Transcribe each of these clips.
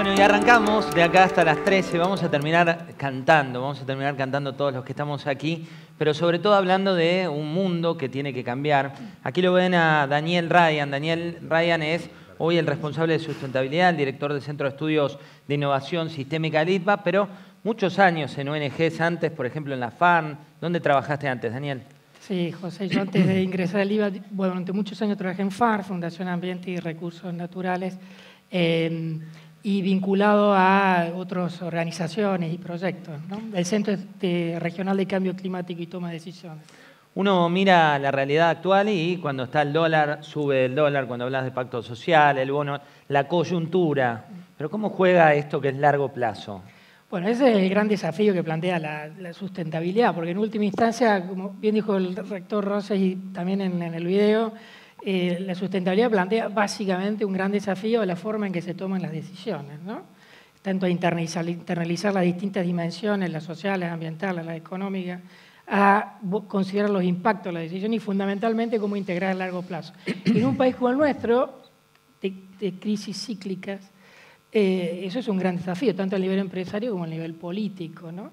Bueno, y arrancamos de acá hasta las 13. Vamos a terminar cantando todos los que estamos aquí, pero sobre todo hablando de un mundo que tiene que cambiar. Aquí lo ven a Daniel Ryan. Daniel Ryan es hoy el responsable de sustentabilidad, el director del Centro de Estudios de Innovación Sistémica del ITBA, pero muchos años en ONGs antes, por ejemplo en la FARN. ¿Dónde trabajaste antes, Daniel? Sí, José, yo antes de ingresar al ITBA, bueno, durante muchos años trabajé en FAR, Fundación Ambiente y Recursos Naturales, y vinculado a otras organizaciones y proyectos, ¿no? El Centro Regional de Cambio Climático y Toma de Decisiones. Uno mira la realidad actual y cuando está el dólar, sube el dólar, cuando hablas de pacto social, el bono, la coyuntura. Pero ¿cómo juega esto que es largo plazo? Bueno, ese es el gran desafío que plantea la sustentabilidad, porque en última instancia, como bien dijo el rector Rosas y también en el video, la sustentabilidad plantea básicamente un gran desafío de la forma en que se toman las decisiones, ¿no? Tanto a internalizar las distintas dimensiones, las sociales, las ambientales, las económicas, a considerar los impactos de la decisión y fundamentalmente cómo integrar a largo plazo. En un país como el nuestro, de crisis cíclicas, eso es un gran desafío, tanto a nivel empresario como a nivel político, ¿no?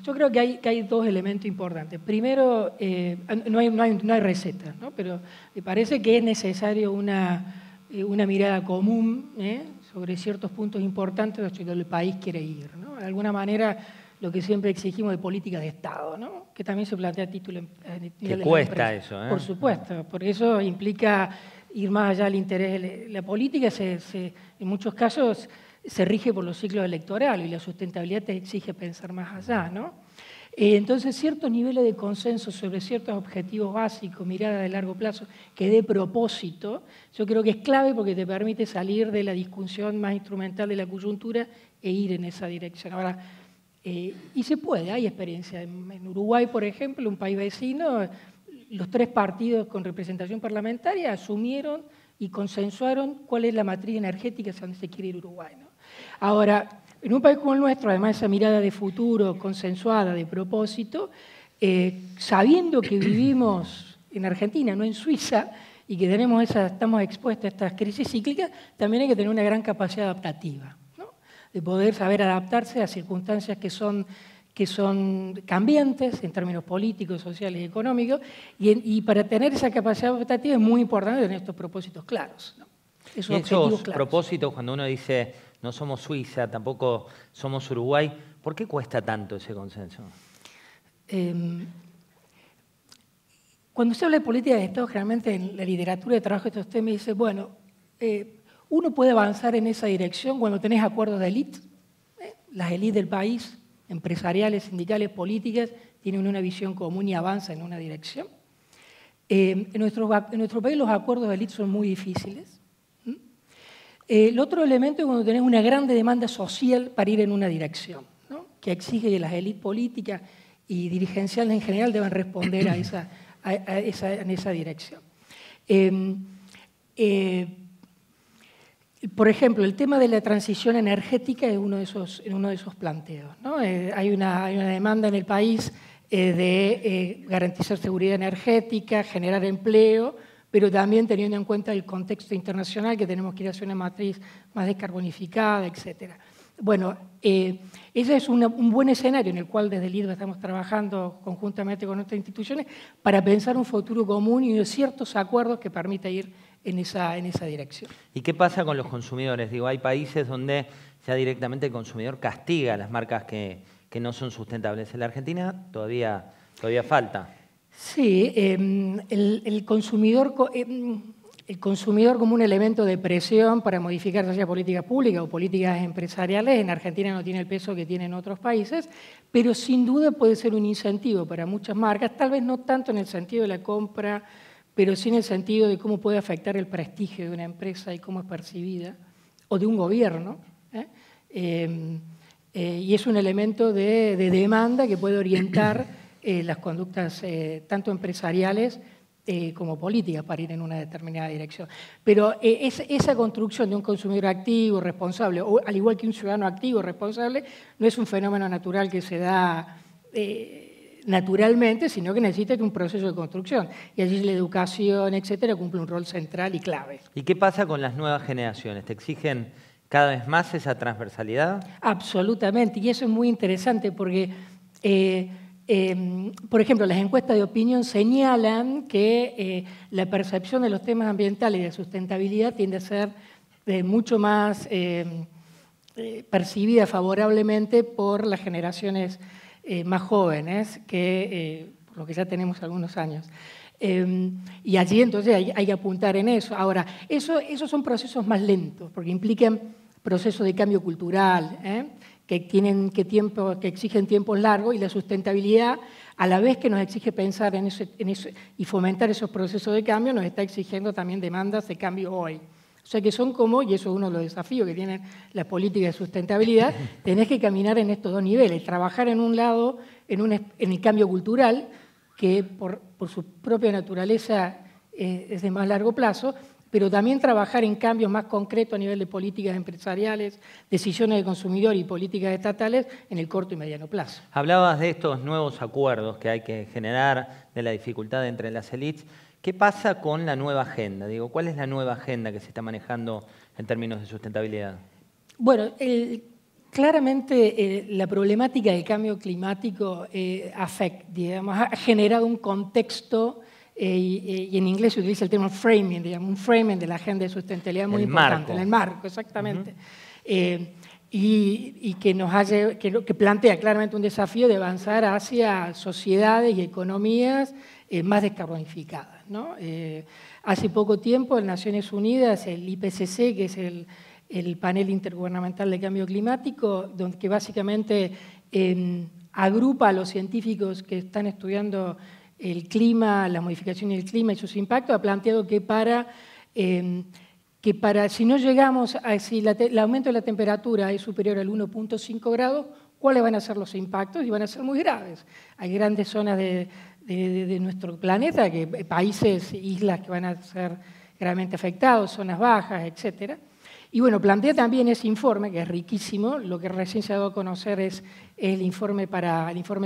Yo creo que hay dos elementos importantes. Primero, no hay recetas, ¿no? Pero me parece que es necesario una mirada común sobre ciertos puntos importantes de donde el país quiere ir, ¿no? De alguna manera, lo que siempre exigimos de política de Estado, ¿no? Que también se plantea a título de que cuesta eso, ¿eh? Por supuesto, porque eso implica ir más allá del interés. La política, en muchos casos, se rige por los ciclos electorales y la sustentabilidad te exige pensar más allá, ¿no? Entonces, ciertos niveles de consenso sobre ciertos objetivos básicos, mirada de largo plazo, que dé propósito, yo creo que es clave porque te permite salir de la discusión más instrumental de la coyuntura e ir en esa dirección. Ahora, y se puede, hay experiencia. En Uruguay, por ejemplo, un país vecino, los tres partidos con representación parlamentaria asumieron y consensuaron cuál es la matriz energética hacia donde se quiere ir Uruguay, ¿no? Ahora, en un país como el nuestro, además de esa mirada de futuro consensuada, de propósito, sabiendo que vivimos en Argentina, no en Suiza, y que estamos expuestos a estas crisis cíclicas, también hay que tener una gran capacidad adaptativa, ¿no? De poder saber adaptarse a circunstancias que son cambiantes en términos políticos, sociales y económicos, y para tener esa capacidad adaptativa es muy importante tener estos propósitos claros, ¿no? Esos propósitos, cuando uno dice no somos Suiza, tampoco somos Uruguay, ¿por qué cuesta tanto ese consenso? Cuando se habla de política de Estado, generalmente en la literatura de trabajo de estos temas dice, bueno, uno puede avanzar en esa dirección cuando tenés acuerdos de élite, las élites del país, empresariales, sindicales, políticas, tienen una visión común y avanzan en una dirección. En nuestro país los acuerdos de élite son muy difíciles. El otro elemento es cuando tenés una grande demanda social para ir en una dirección, ¿no? Que exige que las élites políticas y dirigenciales en general deban responder en esa dirección. Por ejemplo, el tema de la transición energética es uno de esos planteos, ¿no? Hay una demanda en el país de garantizar seguridad energética, generar empleo, pero también teniendo en cuenta el contexto internacional, que tenemos que ir hacia una matriz más descarbonificada, etc. Bueno, ese es un buen escenario en el cual desde el ITBA estamos trabajando conjuntamente con otras instituciones para pensar un futuro común y ciertos acuerdos que permita ir en esa dirección. ¿Y qué pasa con los consumidores? Digo, hay países donde ya directamente el consumidor castiga a las marcas que no son sustentables. En la Argentina todavía falta. Sí, el consumidor como un elemento de presión para modificar ya sea políticas públicas o políticas empresariales, en Argentina no tiene el peso que tiene en otros países, pero sin duda puede ser un incentivo para muchas marcas, tal vez no tanto en el sentido de la compra, pero sí en el sentido de cómo puede afectar el prestigio de una empresa y cómo es percibida, o de un gobierno, y es un elemento de demanda que puede orientar las conductas tanto empresariales como políticas para ir en una determinada dirección. Pero esa construcción de un consumidor activo, responsable, o al igual que un ciudadano activo, responsable, no es un fenómeno natural que se da naturalmente, sino que necesita un proceso de construcción. Y allí la educación, etcétera, cumple un rol central y clave. ¿Y qué pasa con las nuevas generaciones? ¿Te exigen cada vez más esa transversalidad? Absolutamente, y eso es muy interesante porque, por ejemplo, las encuestas de opinión señalan que la percepción de los temas ambientales y de sustentabilidad tiende a ser mucho más percibida favorablemente por las generaciones más jóvenes que por lo que ya tenemos algunos años. Y allí entonces hay que apuntar en eso. Ahora, esos son procesos más lentos, porque implican procesos de cambio cultural, que exigen tiempos largos, y la sustentabilidad, a la vez que nos exige pensar en eso y fomentar esos procesos de cambio, nos está exigiendo también demandas de cambio hoy. O sea que son como, y eso es uno de los desafíos que tienen las políticas de sustentabilidad, tenés que caminar en estos dos niveles, trabajar en un lado, en el cambio cultural, que por su propia naturaleza es de más largo plazo, pero también trabajar en cambios más concretos a nivel de políticas empresariales, decisiones de consumidor y políticas estatales en el corto y mediano plazo. Hablabas de estos nuevos acuerdos que hay que generar, de la dificultad entre las élites. ¿Qué pasa con la nueva agenda? Digo, ¿cuál es la nueva agenda que se está manejando en términos de sustentabilidad? Bueno, claramente la problemática del cambio climático ha generado un contexto, y en inglés se utiliza el término framing, digamos, un framing de la agenda de sustentabilidad muy importante. En el marco, exactamente. Y que plantea claramente un desafío de avanzar hacia sociedades y economías más descarbonificadas, ¿no? Hace poco tiempo en Naciones Unidas, el IPCC, que es el panel intergubernamental de cambio climático, que básicamente agrupa a los científicos que están estudiando el clima, la modificación del clima y sus impactos, ha planteado que si no llegamos si el aumento de la temperatura es superior al 1.5 grados, ¿cuáles van a ser los impactos? Y van a ser muy graves. Hay grandes zonas de nuestro planeta, países, islas que van a ser gravemente afectados, zonas bajas, etcétera. Y bueno, plantea también ese informe, que es riquísimo. Lo que recién se ha dado a conocer es el informe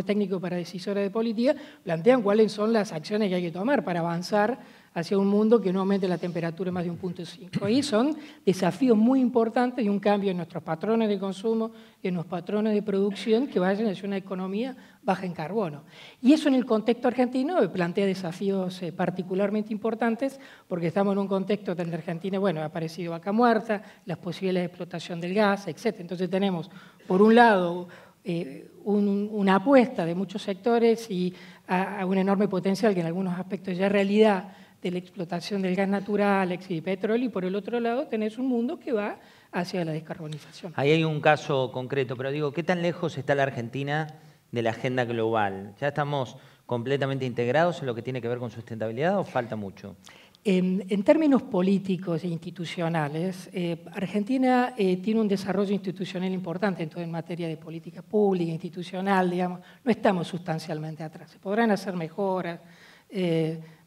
técnico para decisores de política. Plantean cuáles son las acciones que hay que tomar para avanzar hacia un mundo que no aumente la temperatura más de 1.5. Y son desafíos muy importantes y un cambio en nuestros patrones de consumo y en los patrones de producción que vayan hacia una economía baja en carbono. Y eso en el contexto argentino plantea desafíos particularmente importantes, porque estamos en un contexto donde Argentina, bueno, ha aparecido Vaca Muerta, las posibilidades de explotación del gas, etc. Entonces tenemos, por un lado, una apuesta de muchos sectores y a un enorme potencial que en algunos aspectos ya es realidad de la explotación del gas natural y petróleo, y por el otro lado tenés un mundo que va hacia la descarbonización. Ahí hay un caso concreto, pero digo, ¿qué tan lejos está la Argentina de la agenda global? ¿Ya estamos completamente integrados en lo que tiene que ver con sustentabilidad o falta mucho? En términos políticos e institucionales, Argentina tiene un desarrollo institucional importante en materia de política pública, institucional, digamos. No estamos sustancialmente atrás. Se podrán hacer mejoras.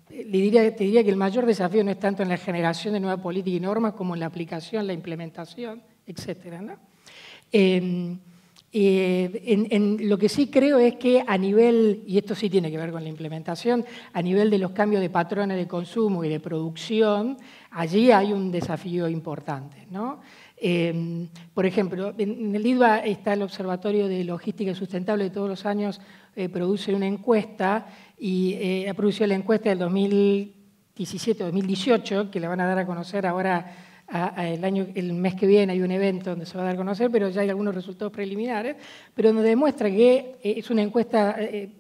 Te diría que el mayor desafío no es tanto en la generación de nueva política y normas como en la aplicación, la implementación, etcétera, ¿no? Lo que sí creo es que a nivel, y esto sí tiene que ver con la implementación, a nivel de los cambios de patrones de consumo y de producción, allí hay un desafío importante, ¿no? Por ejemplo, en el IDVA está el Observatorio de Logística Sustentable, todos los años produce una encuesta, y ha producido la encuesta del 2017-2018, que la van a dar a conocer ahora el mes que viene. Hay un evento donde se va a dar a conocer, pero ya hay algunos resultados preliminares, pero nos demuestra que es una encuesta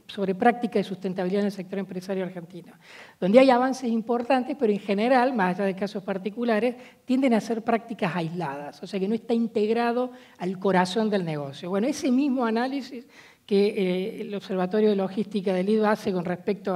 sobre práctica de sustentabilidad en el sector empresario argentino, donde hay avances importantes, pero en general, más allá de casos particulares, tienden a ser prácticas aisladas, o sea que no está integrado al corazón del negocio. Bueno, ese mismo análisis que el Observatorio de Logística del IDVA hace con respecto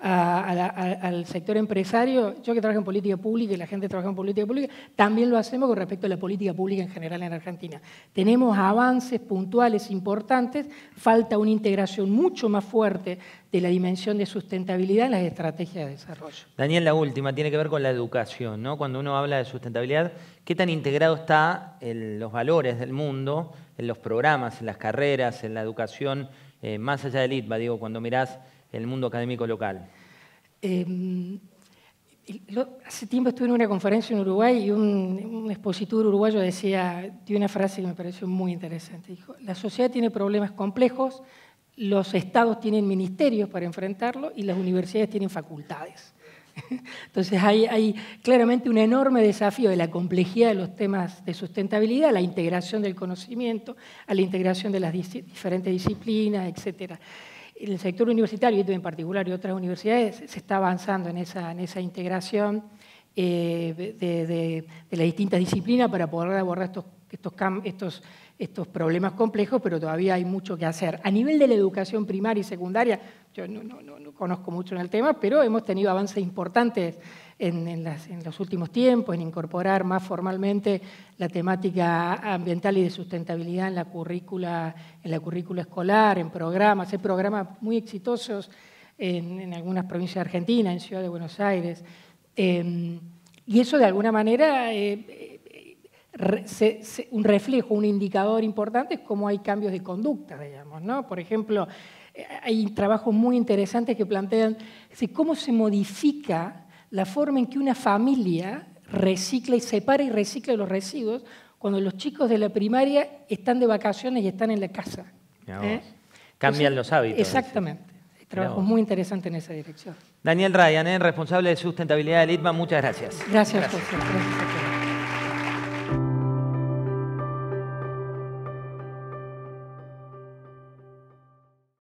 al sector empresario, yo que trabajo en política pública y la gente que trabaja en política pública, también lo hacemos con respecto a la política pública en general en Argentina. Tenemos avances puntuales importantes, falta una integración mucho más fuerte de la dimensión de sustentabilidad en las estrategias de desarrollo. Daniel, la última tiene que ver con la educación, ¿no? Cuando uno habla de sustentabilidad, ¿qué tan integrado está en los valores del mundo, en los programas, en las carreras, en la educación, más allá del IDVA, digo, cuando mirás el mundo académico local? Hace tiempo estuve en una conferencia en Uruguay y un expositor uruguayo dio una frase que me pareció muy interesante. Dijo, la sociedad tiene problemas complejos, los estados tienen ministerios para enfrentarlo y las universidades tienen facultades. Entonces hay claramente un enorme desafío de la complejidad de los temas de sustentabilidad, a la integración del conocimiento, a la integración de las diferentes disciplinas, etc. En el sector universitario, y en particular y otras universidades, se está avanzando en esa integración de las distintas disciplinas para poder abordar estos problemas complejos, pero todavía hay mucho que hacer. A nivel de la educación primaria y secundaria, yo no conozco mucho en el tema, pero hemos tenido avances importantes en los últimos tiempos, en incorporar más formalmente la temática ambiental y de sustentabilidad en la currícula escolar, en programas. Hay programas muy exitosos en algunas provincias de Argentina, en Ciudad de Buenos Aires. Y eso de alguna manera un reflejo, un indicador importante es cómo hay cambios de conducta, digamos, ¿no? Por ejemplo, hay trabajos muy interesantes que plantean cómo se modifica la forma en que una familia recicla y separa y recicla los residuos cuando los chicos de la primaria están de vacaciones y están en la casa. Cambian los hábitos. Exactamente. Hay trabajos muy interesantes en esa dirección. Daniel Ryan, responsable de sustentabilidad de Litma, muchas gracias. Gracias, José. Gracias a todos.